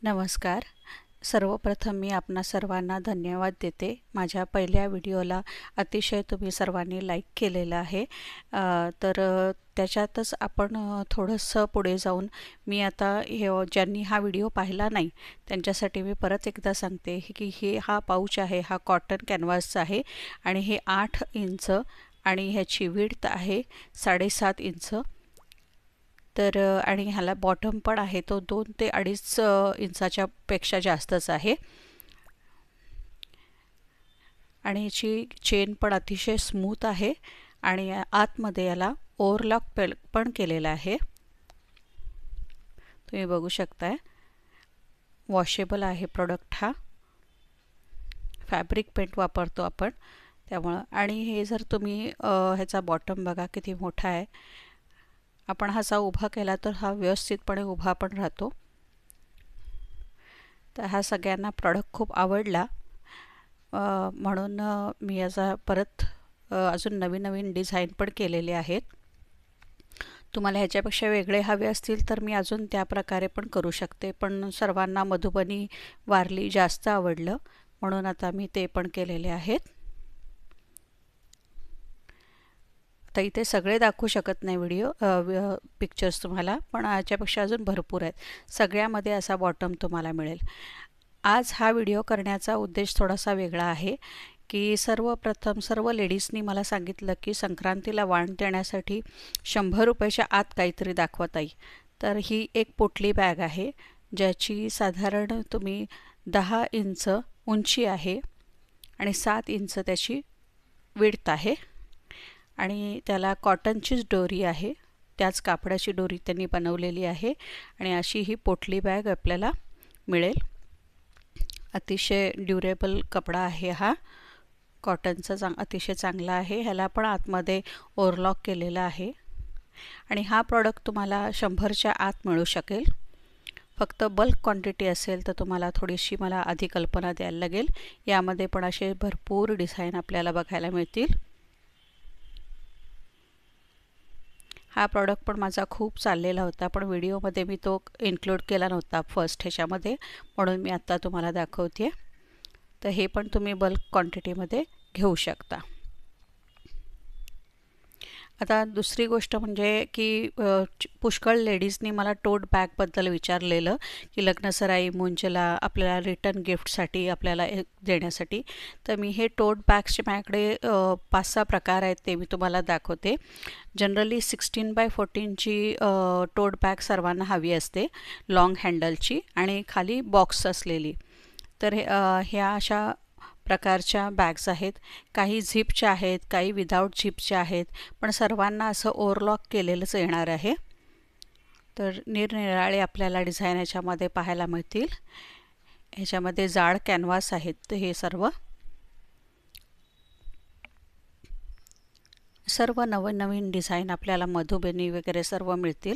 नमस्कार. सर्वप्रथम मी आपणा सर्वांना धन्यवाद देते. माझ्या पहिल्या व्हिडिओला अतिशय तुम्ही सर्वांनी लाईक केलेलं आहे. त्याच्यातच आपण थोडंसं पुढे जाऊन मी आता ज्यांनी हा व्हिडिओ पाहिला नाही त्यांच्यासाठी मी परत एकदा सांगते की हा पाऊच आहे, हा कॉटन कॅनव्हासचा आहे आणि हे 8 इंच आणि ह्याची विड्थ आहे 7.5 इंच. आणि ह्याला बॉटम पण आहे तो 2 ते 2.5 इंचाच्या पेक्षा जास्तच आहे आणि याची चेन पण अतिशय स्मूथ आहे आणि आतमध्ये याला ओव्हरलॉक पण केलेला आहे. तुम्ही बघू शकताय. वॉशेबल आहे प्रोडक्ट. हा फॅब्रिक पेंट वापरतो आपण त्यामुळे. आणि हे जर तुम्ही ह्याचा बॉटम बघा किती मोठा आहे. आपण हा उभा केला तर हा व्यवस्थितपणे उभा पण राहतो. तर हा सगळ्यांना प्रॉडक्ट खूप आवडला म्हणून मी याचा परत अजून नवीन डिझाईन पण केलेले आहेत. तुम्हाला ह्याच्यापेक्षा वेगळे हवे असतील तर मी अजून त्या प्रकारे पण करू शकते, पण सर्वांना मधुबनी वारली जास्त आवडलं म्हणून आता मी ते पण केलेले आहेत. आता इथे सगळे दाखवू शकत नाही पिक्चर्स तुम्हाला, पण याच्यापेक्षा अजून भरपूर आहेत. सगळ्यामध्ये असा बॉटम तुम्हाला मिळेल. आज हा व्हिडिओ करण्याचा उद्देश थोडासा वेगळा आहे की सर्वप्रथम सर्व लेडीजनी मला सांगितलं की संक्रांतीला वाण देण्यासाठी 100 रुपयाच्या आत काहीतरी दाखवत आहे. तर ही एक पोटली बॅग आहे ज्याची साधारण तुम्ही 10 इंच उंची आहे आणि 7 इंच त्याची विड्थ आहे आणि त्याला कॉटनचीच दोरी आहे, त्याच कापडाची दोरी त्यांनी बनवलेली आहे आणि अशी ही पोटली बॅग आपल्याला मिळेल. अतिशय ड्युरेबल कपडा आहे हा. कॉटनचा अतिशय चांगला आहे. ह्याला पण आतमध्ये ओव्हरलॉक केलेला आहे आणि हा प्रॉडक्ट तुम्हाला 100च्या आत मिळू शकेल. फक्त बल्क क्वांटिटी असेल तर तुम्हाला थोडीशी मला आधी कल्पना द्यायला लागेल. यामध्ये पण असे भरपूर डिझाईन आपल्याला बघायला मिळतील. हा प्रॉडक्ट पण माझा खूप चाललेला होता, पण व्हिडिओमध्ये मी तो इन्क्लूड केला नव्हता फर्स्ट ह्याच्यामध्ये, म्हणून मी आत्ता तुम्हाला दाखवते. तर हे पण तुम्ही बल्क क्वांटिटीमध्ये घेऊ शकता. आता दुसरी गोष्ट म्हणजे की पुष्कळ लेडीजनी मला टोट बॅगबद्दल विचारलेलं की लग्नसराई मुंजला आपल्याला रिटर्न गिफ्टसाठी आपल्याला देण्यासाठी. तर मी हे टोट बॅग्सचे माझ्याकडे 5-6 प्रकार आहेत, ते मी तुम्हाला दाखवते. जनरली 16x14ची टोट बॅग सर्वांना हवी असते, लॉंग हँडलची आणि खाली बॉक्स असलेली. तर ह्या अशा प्रकारच्या बॅग्स आहेत. काही झिपच्या आहेत, काही विदाऊट झिपच्या आहेत, पण सर्वांना असं ओव्हरलॉक केलेलंच येणार आहे. तर निरनिराळे आपल्याला डिझाईन ह्याच्यामध्ये पाहायला मिळतील. ह्याच्यामध्ये जाड कॅनव्हास आहेत हे सर्व नवीन डिझाईन आपल्याला मधुबनी वगैरे सर्व मिळतील.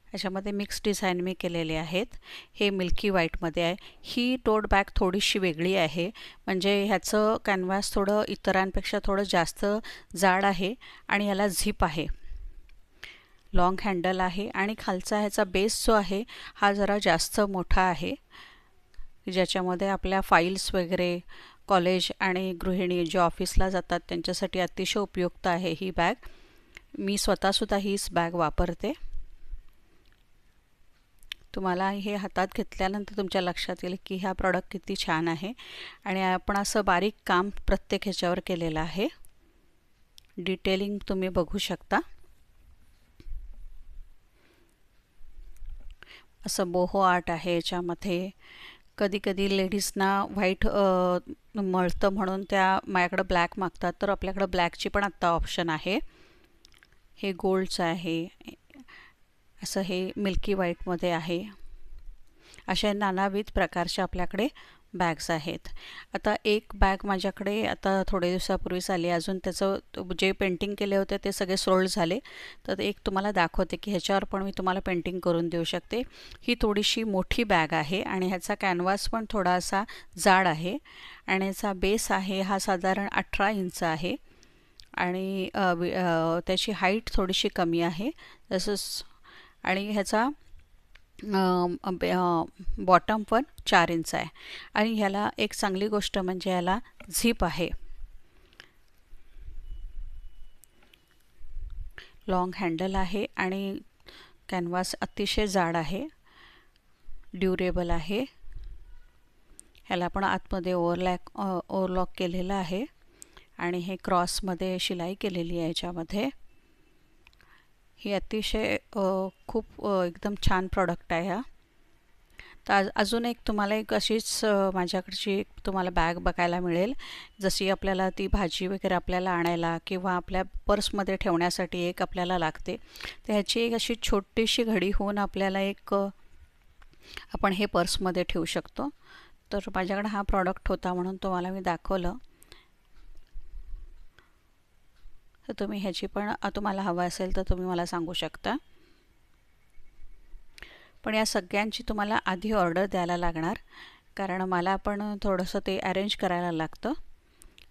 ह्याच्यामध्ये मिक्स डिझाईन मी केलेले आहेत. हे मिल्की व्हाईटमध्ये आहे. ही टोट बॅग थोडीशी वेगळी आहे, म्हणजे ह्याचं कॅनव्हास थोडं इतरांपेक्षा थोडं जास्त जाड आहे आणि याला झिप आहे, लॉंग हँडल आहे आणि खालचा ह्याचा बेस जो आहे हा जरा जास्त मोठा आहे, ज्याच्यामध्ये आपल्या फाईल्स वगैरे कॉलेज आणि गृहिणी जे ऑफिसला जातात त्यांच्यासाठी अतिशय उपयुक्त आहे ही बॅग. मी स्वतःसुद्धा हीच बॅग वापरते. तुम्हाला हे हातात घेतल्यानंतर तुमच्या लक्षात येईल की हा प्रॉडक्ट किती छान आहे आणि आपण असं बारीक काम प्रत्येक ह्याच्यावर केलेलं आहे. डिटेलिंग तुम्ही बघू शकता. असं बोहो आर्ट आहे याच्यामध्ये. कधी कधी लेडीजना व्हाईट मिळतं म्हणून त्या माझ्याकडे ब्लॅक मागतात, तर आपल्याकडे ब्लॅकची पण आत्ता ऑप्शन आहे. हे गोल्डचं आहे, असं हे मिल्की व्हाईटमध्ये आहे. अशा नानाविध प्रकारच्या आपल्याकडे बॅग्स आहेत. आता एक बॅग माझ्याकडे आता थोडे दिवसापूर्वीच आली, अजून त्याचं जे पेंटिंग केले होते ते सगळे सोल्ड झाले. तर एक तुम्हाला दाखवते की ह्याच्यावर पण मी तुम्हाला पेंटिंग करून देऊ शकते. ही थोडीशी मोठी बॅग आहे आणि ह्याचा कॅनव्हास पण थोडासा जाड आहे आणि ह्याचा बेस आहे हा साधारण 18 इंच आहे आणि त्याची हाईट थोडीशी कमी आहे तसंच. आणि ह्याचा बॉटम पण 4 इंच आहे आणि ह्याला एक चांगली गोष्ट म्हणजे याला झिप आहे. लॉंग हँडल आहे आणि कॅनव्हास अतिशय जाड आहे, ड्युरेबल आहे. ह्याला पण आतमध्ये ओव्हरलॉक केलेलं आहे आणि हे क्रॉसमध्ये शिलाई केलेली आहे. याच्यामध्ये ही अतिशय खूप एकदम छान प्रॉडक्ट आहे हा. तर अजून एक तुम्हाला एक अशीच माझ्याकडची एक तुम्हाला बॅग बघायला मिळेल, जशी आपल्याला ती भाजी वगैरे आपल्याला आणायला किंवा आपल्या पर्समध्ये ठेवण्यासाठी एक आपल्याला लागते. तर ह्याची एक अशी छोटीशी घडी होऊन आपल्याला एक आपण हे पर्समध्ये ठेवू शकतो. तर माझ्याकडे हा प्रॉडक्ट होता म्हणून तुम्हाला मी दाखवलं. तर तुम्ही ह्याची पण तुम्हाला हवं असेल तर तुम्ही मला सांगू शकता. पण या सगळ्यांची तुम्हाला आधी ऑर्डर द्यायला लागणार, कारण मला पण थोडंसं ते अरेंज करायला लागतं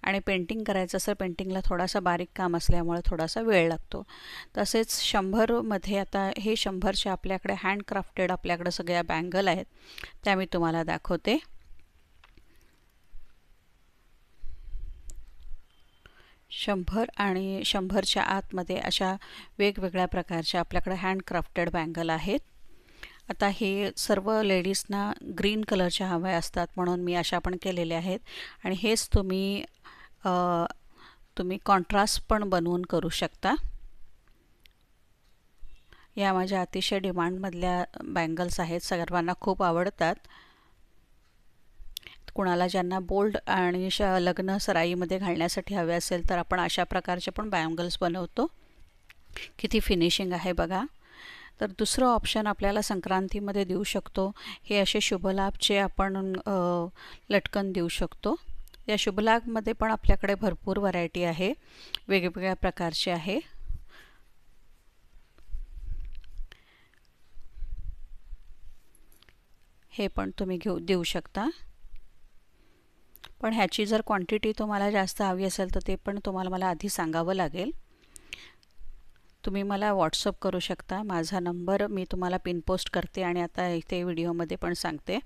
आणि पेंटिंग करायचं असेल, पेंटिंगला थोडासा बारीक काम असल्यामुळे थोडासा वेळ लागतो. तसेच 100मध्ये आता हे 100चे आपल्याकडे हँडक्राफ्टेड आपल्याकडे सगळ्या बँगल आहेत, त्या मी तुम्हाला दाखवते. शंभर आणि 100च्या आतमध्ये अशा वेगवेगळ्या प्रकारच्या आपल्याकडे हँडक्राफ्टेड बँगल आहेत. आता हे सर्व लेडीजना ग्रीन कलरच्या हव्या असतात म्हणून मी अशा पण केलेल्या आहेत आणि हेच तुम्ही कॉन्ट्रास्ट पण बनवून करू शकता. या माझ्या अतिशय डिमांडमधल्या बँगल्स आहेत, सर्वांना खूप आवडतात. कुणाला ज्यांना बोल्ड आणि लग्न सराईमध्ये घालण्यासाठी हवे असेल तर आपण अशा प्रकारचे पण बँगल्स बनवतो. किती फिनिशिंग आहे बघा. तर दुसरं ऑप्शन आपल्याला संक्रांतीमध्ये देऊ शकतो, हे असे शुभलाभचे आपण लटकन देऊ शकतो. या शुभलाभमध्ये पण आपल्याकडे भरपूर व्हरायटी आहे, वेगवेगळ्या प्रकारचे आहे. हे पण तुम्ही देऊ शकता. पण ह्याची जर क्वांटिटी तुम्हाला जास्त हवी असेल तर ते पण तुम्हाला मला आधी सांगावं लागेल. तुम्ही मला व्हॉट्सअप करू शकता. माझा नंबर मी तुम्हाला पिन पोस्ट करते आणि आता इथे व्हिडिओमध्ये पण सांगते.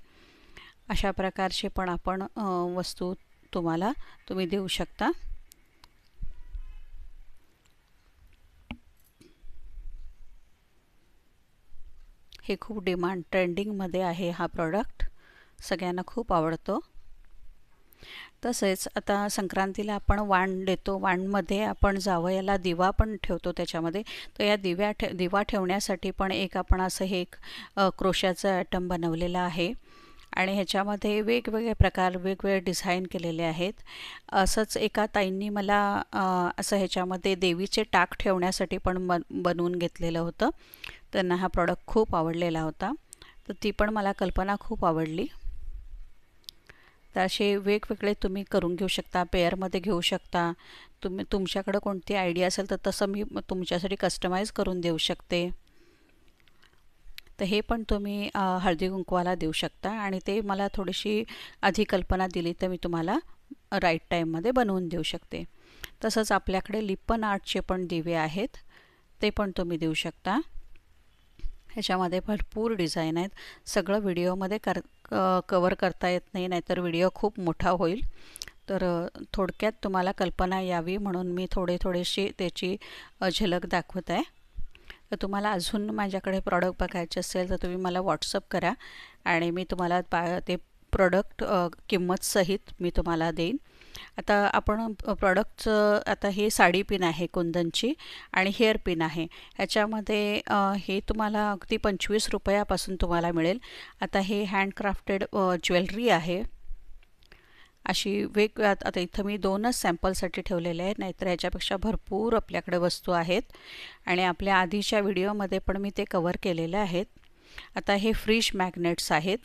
अशा प्रकारचे पण आपण वस्तू तुम्ही देऊ शकता. हे खूप ट्रेंडिंगमध्ये आहे हा प्रॉडक्ट, सगळ्यांना खूप आवडतो. तसेच आता संक्रांतीला आपण वाण देतो, वाणमध्ये आपण जावयाला दिवा पण ठेवतो त्याच्यामध्ये. तर या दिवा ठेवण्यासाठी पण एक आपण असं हे एक क्रोशाचं आयटम बनवलेलं आहे आणि ह्याच्यामध्ये वेगवेगळे प्रकार, वेगवेगळे डिझाईन केलेले आहेत. असंच एका ताईंनी मला असं ह्याच्यामध्ये देवीचे टाक ठेवण्यासाठी पण बनवून घेतलेलं होतं. त्यांना हा प्रॉडक्ट खूप आवडलेला होता, तर ती पण मला कल्पना खूप आवडली. तर असे वेगवेगळे तुम्ही करून घेऊ शकता, पेअरमध्ये घेऊ शकता. तुमच्याकडे कोणती आयडिया असेल तर तसं मी तुमच्यासाठी कस्टमाइज करून देऊ शकते. तर हे पण तुम्ही हळदी कुंकवाला देऊ शकता आणि ते मला थोडीशी आधी कल्पना दिली तर मी तुम्हाला राईट टाईममध्ये बनवून देऊ शकते. तसंच आपल्याकडे लिप्पन आर्टचे पण दिवे आहेत, ते पण तुम्ही देऊ शकता. ह्याच्यामध्ये भरपूर डिझाईन आहेत. सगळं व्हिडिओमध्ये कवर करता येत नाही, नाहीतर व्हिडिओ खूप मोठा होईल. तर थोडक्यात तुम्हाला कल्पना यावी म्हणून मी थोडीशी त्याची झलक दाखवत आहे. तर तुम्हाला अजून माझ्याकडे प्रॉडक्ट बघायचे असेल तर तुम्ही मला व्हॉट्सअप करा आणि मी तुम्हाला ते प्रॉडक्ट किंमतसहित मी तुम्हाला देईन. आता आपण प्रॉडक्टचं, आता हे साडी पिन आहे कुंदनची आणि हेअर पिन आहे. ह्याच्यामध्ये हे तुम्हाला अगदी 25 रुपयापासून तुम्हाला मिळेल. आता हे हँडक्राफ्टेड ज्वेलरी आहे. अशी आता इथं मी 2च सॅम्पलसाठी ठेवलेले आहेत, नाहीतर ह्याच्यापेक्षा भरपूर आपल्याकडे वस्तू आहेत आणि आपल्या आधीच्या व्हिडिओमध्ये पण मी ते कवर केलेले आहेत. आता हे फ्रीज मॅग्नेट्स आहेत,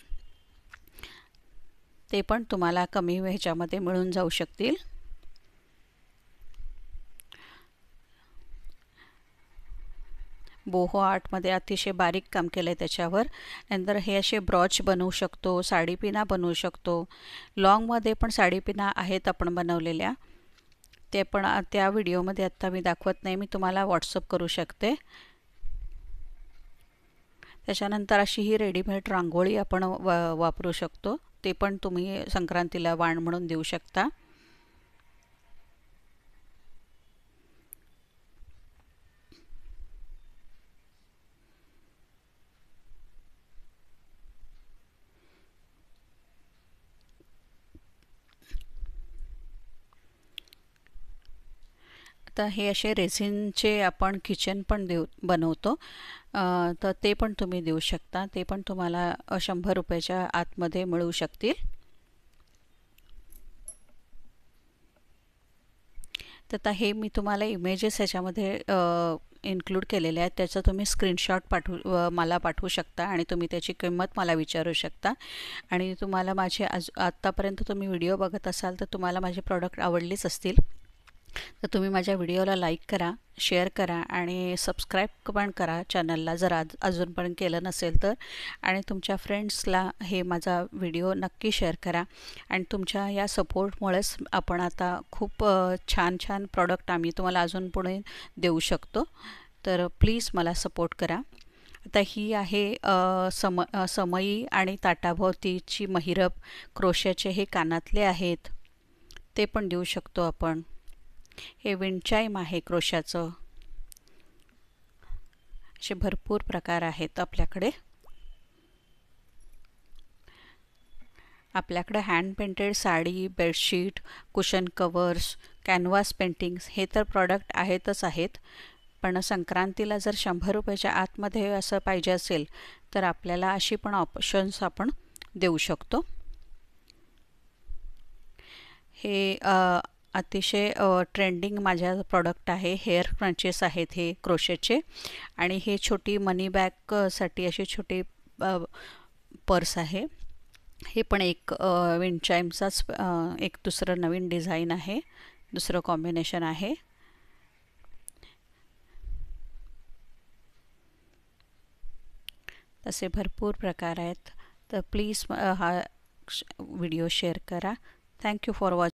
ते पण तुम्हाला कमी ह्याच्यामध्ये मिळून जाऊ शकतील. बोहो आर्टमध्ये अतिशय बारीक काम केलं आहे त्याच्यावर. नंतर हे असे ब्रॉच बनवू शकतो, साडीपिना बनवू शकतो. लॉंगमध्ये पण साडीपिना आहेत आपण बनवलेल्या, ते पण त्या व्हिडिओमध्ये आत्ता मी दाखवत नाही, मी तुम्हाला व्हॉट्सअप करू शकते. त्याच्यानंतर अशी ही रेडीमेड रांगोळी आपण वापरू शकतो, ते पण तुम्ही संक्रांतीला वाण म्हणून देऊ शकता. आता हे असे रेझिनचे आपण किचन पण बनवतो, तर ते पण तुम्ही देऊ शकता. ते पण तुम्हाला 100 रुपयाच्या आतमध्ये मिळू शकतील. तर आता हे मी तुम्हाला इमेजेस ह्याच्यामध्ये इन्क्लूड केलेले आहेत, त्याचं तुम्ही स्क्रीनशॉट मला पाठवू शकता आणि तुम्ही त्याची किंमत मला विचारू शकता. आणि तुम्हाला माझे आत्तापर्यंत तुम्ही व्हिडिओ बघत असाल तर तुम्हाला माझे प्रॉडक्ट आवडलीच असतील, तर तुम्ही माझ्या व्हिडिओला लाईक करा, शेअर करा आणि सबस्क्राईब पण करा चॅनलला जर अजून पण केलं नसेल तर. आणि तुमच्या फ्रेंड्सला हे माझा व्हिडिओ नक्की शेअर करा. आणि तुमच्या या सपोर्टमुळेच आपण आता खूप छान छान प्रॉडक्ट आम्ही तुम्हाला अजून पुढे देऊ शकतो. तर प्लीज मला सपोर्ट करा. आता ही आहे समई आणि ताटाभोवतीची महिरप. क्रोशाचे हे कानातले आहेत, ते पण देऊ शकतो आपण. हे विंडचाईम आहे क्रोशाचं. असे भरपूर प्रकार आहेत आपल्याकडे. Hand painted sari, bedsheet, cushion covers, canvas paintings हे तर प्रॉडक्ट आहेत. पण संक्रांतीला जर 100 रुपयाच्या आतमध्ये असं पाहिजे असेल तर आपल्याला अशी पण ऑप्शन्स आपण देऊ शकतो. हे अतिशय ट्रेंडिंग माझ्या प्रॉडक्ट आहे. हेअर क्रंचेस आहेत हे क्रोशेचे. आणि हे छोटी मनी बॅगसाठी अशी छोटी पर्स आहे. हे पण एक विंडचाईमचाच एक दुसरं नवीन डिझाईन आहे, दुसरं कॉम्बिनेशन आहे. तसे भरपूर प्रकार आहेत. तर प्लीज हा व्हिडिओ शेअर करा. Thank you for watching.